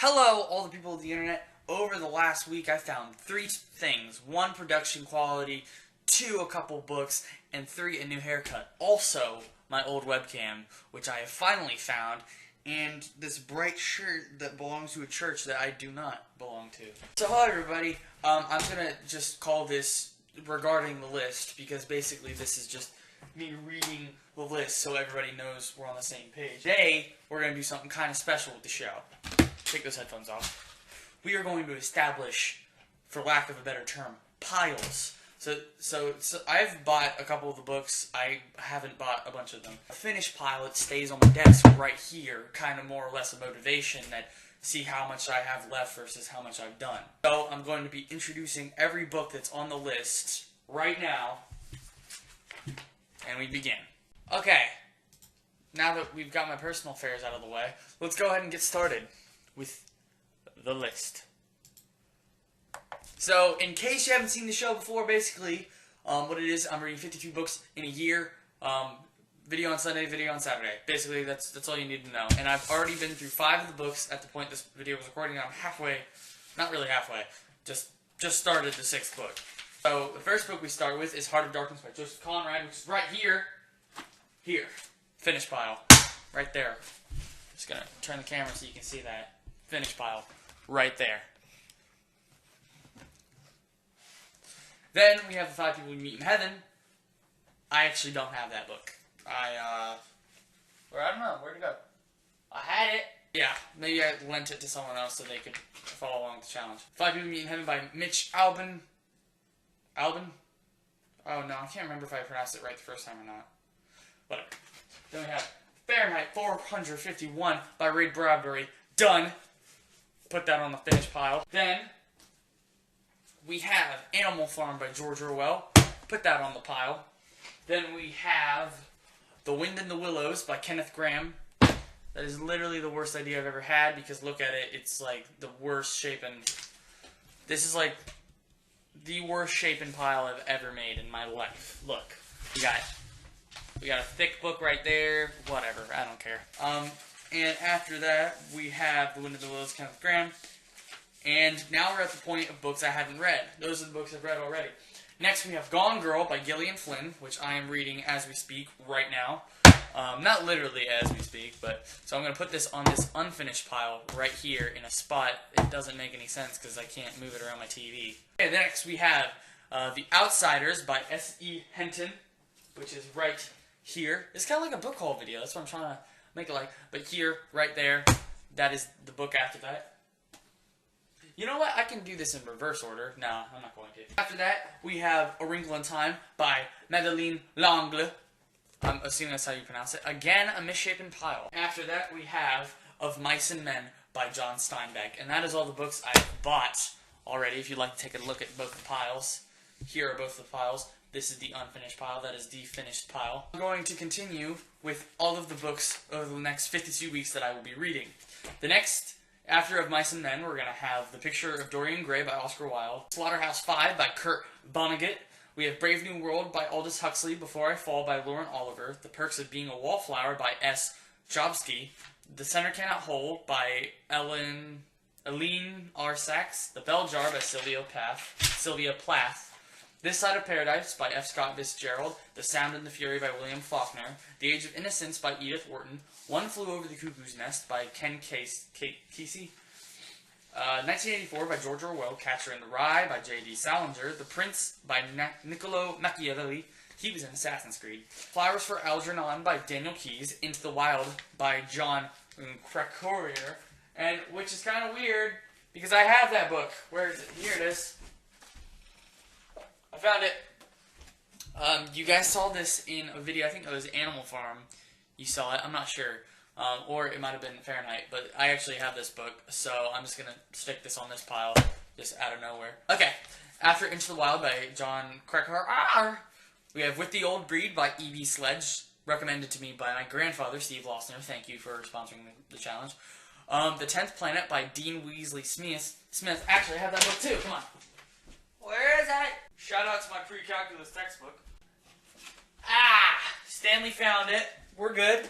Hello, all the people of the internet. Over the last week, I found 3 things. 1, production quality. 2, a couple books. And 3, a new haircut. Also, my old webcam, which I have finally found. And this bright shirt that belongs to a church that I do not belong to. So, hello everybody. I'm going to just call this regarding the list, because basically this is just me reading the list so everybody knows we're on the same page. Today, we're going to do something kind of special with the show. Take those headphones off. We are going to establish, for lack of a better term, piles. So I've bought a couple of the books. I haven't bought a bunch of them. A finished pile, it stays on my desk right here, kind of more or less a motivation that see how much I have left versus how much I've done. So I'm going to be introducing every book that's on the list right now, and we begin. Okay, now that we've got my personal affairs out of the way, let's go ahead and get started with the list. So, in case you haven't seen the show before, basically, what it is, I'm reading 52 books in a year, video on Sunday, video on Saturday. Basically, that's all you need to know. And I've already been through 5 of the books at the point this video was recording, and I'm halfway, not really halfway, just started the 6th book. So, the first book we start with is Heart of Darkness by Joseph Conrad, which is right here, finished pile, right there. Just gonna turn the camera so you can see that. Finished pile, right there. Then we have The 5 People We Meet in Heaven. I actually don't have that book. I don't know, where'd it go? I had it. Yeah, maybe I lent it to someone else so they could follow along with the challenge. 5 People We Meet in Heaven by Mitch Albom? Oh no, I can't remember if I pronounced it right the first time or not. Whatever. Then we have Fahrenheit 451 by Ray Bradbury. Done. Put that on the finished pile. Then we have Animal Farm by George Orwell. Put that on the pile. Then we have The Wind in the Willows by Kenneth Grahame. That is literally the worst idea I've ever had, because look at it, it's like the worst shapen. This is like the worst shapen pile I've ever made in my life. Look, we got a thick book right there. Whatever, I don't care. And after that, we have The Wind in the Willows, Kenneth Grahame. And now we're at the point of books I haven't read. Those are the books I've read already. Next, we have Gone Girl by Gillian Flynn, which I am reading as we speak right now. Not literally as we speak, but... So I'm going to put this on this unfinished pile right here in a spot. It doesn't make any sense because I can't move it around my TV. Okay, next we have The Outsiders by S.E. Hinton, which is right here. It's kind of like a book haul video. That's what I'm trying to make it like. But here, right there, that is the book after that. You know what? I can do this in reverse order. No, I'm not going to. After that, we have A Wrinkle in Time by Madeleine L'Angle. I'm assuming that's how you pronounce it. Again, a misshapen pile. After that, we have Of Mice and Men by John Steinbeck. And that is all the books I've bought already. If you'd like to take a look at both the piles. Here are both the piles. This is the unfinished pile. That is the finished pile. I'm going to continue with all of the books over the next 52 weeks that I will be reading. The next... After Of Mice and Men, we're going to have The Picture of Dorian Gray by Oscar Wilde, Slaughterhouse-Five by Kurt Vonnegut. We have Brave New World by Aldous Huxley, Before I Fall by Lauren Oliver, The Perks of Being a Wallflower by S. Jobsky, The Center Cannot Hold by Aline R. Sachs, The Bell Jar by Sylvia Plath, This Side of Paradise by F. Scott Fitzgerald, The Sound and the Fury by William Faulkner, The Age of Innocence by Edith Wharton, One Flew Over the Cuckoo's Nest by Ken Kesey, 1984 by George Orwell, Catcher in the Rye by J.D. Salinger, The Prince by Niccolo Machiavelli, he was in Assassin's Creed, Flowers for Algernon by Daniel Keyes, Into the Wild by John Krakauer, and which is kind of weird, because I have that book. Where is it? Here it is. I found it. You guys saw this in a video, I think it was Animal Farm. You saw it, I'm not sure. Or it might have been Fahrenheit, but I actually have this book, so I'm just going to stick this on this pile, just out of nowhere. Okay, after Into the Wild by John Krakauer, we have With the Old Breed by E.B. Sledge, recommended to me by my grandfather, Steve Lossner. Thank you for sponsoring the challenge. The 10th Planet by Dean Weasley Smith. Actually, I have that book too, come on. Where is it? Shout out to my pre-calculus textbook. Stanley found it. We're good.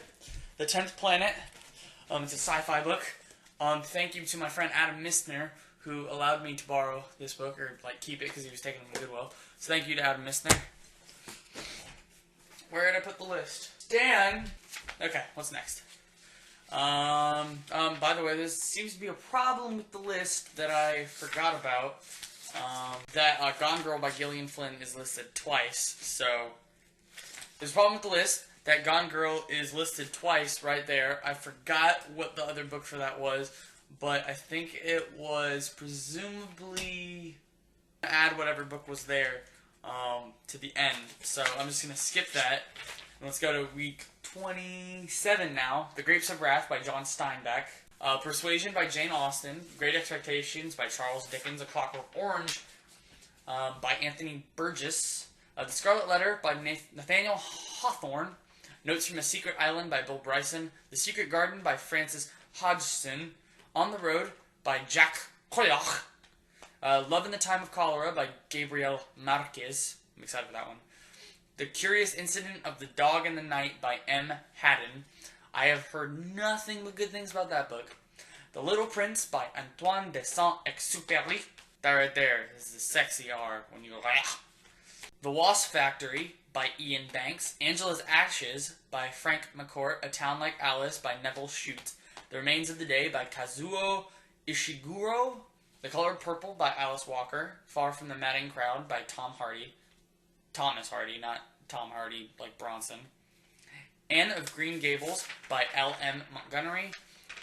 The 10th Planet. It's a sci-fi book. Thank you to my friend Adam Mistner, who allowed me to borrow this book, or like keep it because he was taking it to Goodwill. So thank you to Adam Mistner. Where did I put the list? Stan. Okay, what's next? By the way, there seems to be a problem with the list that I forgot about. Gone Girl by Gillian Flynn is listed twice. So there's a problem with the list. That Gone Girl is listed twice right there. I forgot what the other book for that was, but I think it was presumably add whatever book was there to the end. So I'm just going to skip that. And let's go to week 27 now. The Grapes of Wrath by John Steinbeck. Persuasion by Jane Austen. Great Expectations by Charles Dickens. A Clockwork Orange by Anthony Burgess. The Scarlet Letter by Nathaniel Hawthorne. Notes from a Secret Island by Bill Bryson. The Secret Garden by Francis Hodgson. On the Road by Jack Kerouac. Love in the Time of Cholera by Gabriel Marquez. I'm excited for that one. The Curious Incident of the Dog in the Night by M. Haddon. I have heard nothing but good things about that book. The Little Prince by Antoine de Saint-Exupéry. That right there is the sexy R when you laugh. The Wasp Factory by Ian Banks. Angela's Ashes by Frank McCourt. A Town Like Alice by Neville Shute. The Remains of the Day by Kazuo Ishiguro. The Color Purple by Alice Walker. Far from the Madding Crowd by Thomas Hardy, not Tom Hardy like Bronson. Anne of Green Gables by L.M. Montgomery.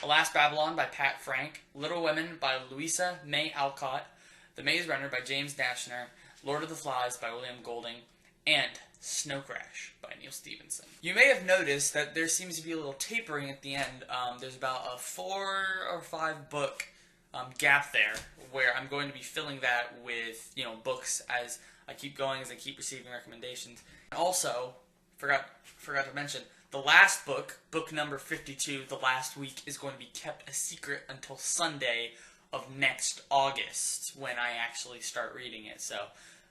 Alas Babylon by Pat Frank. Little Women by Louisa May Alcott. The Maze Runner by James Dashner. Lord of the Flies by William Golding. And Snow Crash by Neil Stevenson. You may have noticed that there seems to be a little tapering at the end. There's about a 4 or 5 book gap there where I'm going to be filling that with, books as I keep going, as I keep receiving recommendations. Also, forgot to mention, the last book, book number 52, the last week, is going to be kept a secret until Sunday of next August when I actually start reading it. So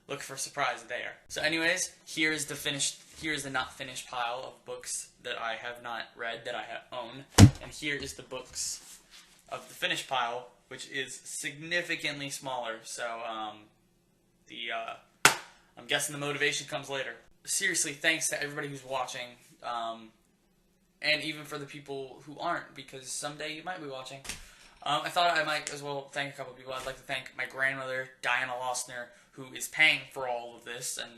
look for a surprise there. So anyways, here's the not finished pile of books that I have not read, that I own. And here is the books of the finished pile, which is significantly smaller. So I'm guessing the motivation comes later. Seriously, thanks to everybody who's watching, and even for the people who aren't, because someday you might be watching. I thought I might as well thank a couple of people. I'd like to thank my grandmother, Diana Lostner, who is paying for all of this and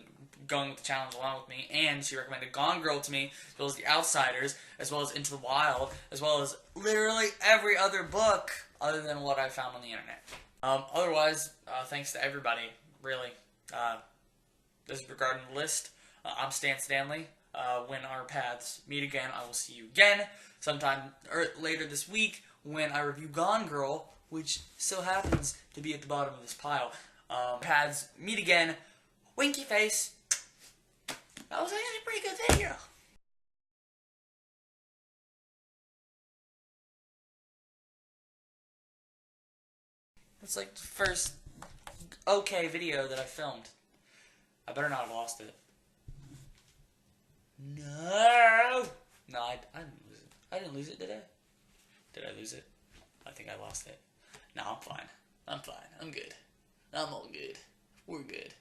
going with the challenge along with me, and she recommended Gone Girl to me, as well as The Outsiders, as well as Into the Wild, as well as literally every other book other than what I found on the internet. Otherwise, thanks to everybody, really. This is regarding the list. I'm Stanley. When our paths meet again, I will see you again sometime later this week when I review Gone Girl, which so happens to be at the bottom of this pile. Paths meet again. Winky face. That was actually a pretty good video. It's like the first okay video that I filmed. I better not have lost it. No! No, I didn't lose it. I didn't lose it, did I? Did I lose it? I think I lost it. No, I'm fine. I'm fine. I'm good. I'm all good. We're good.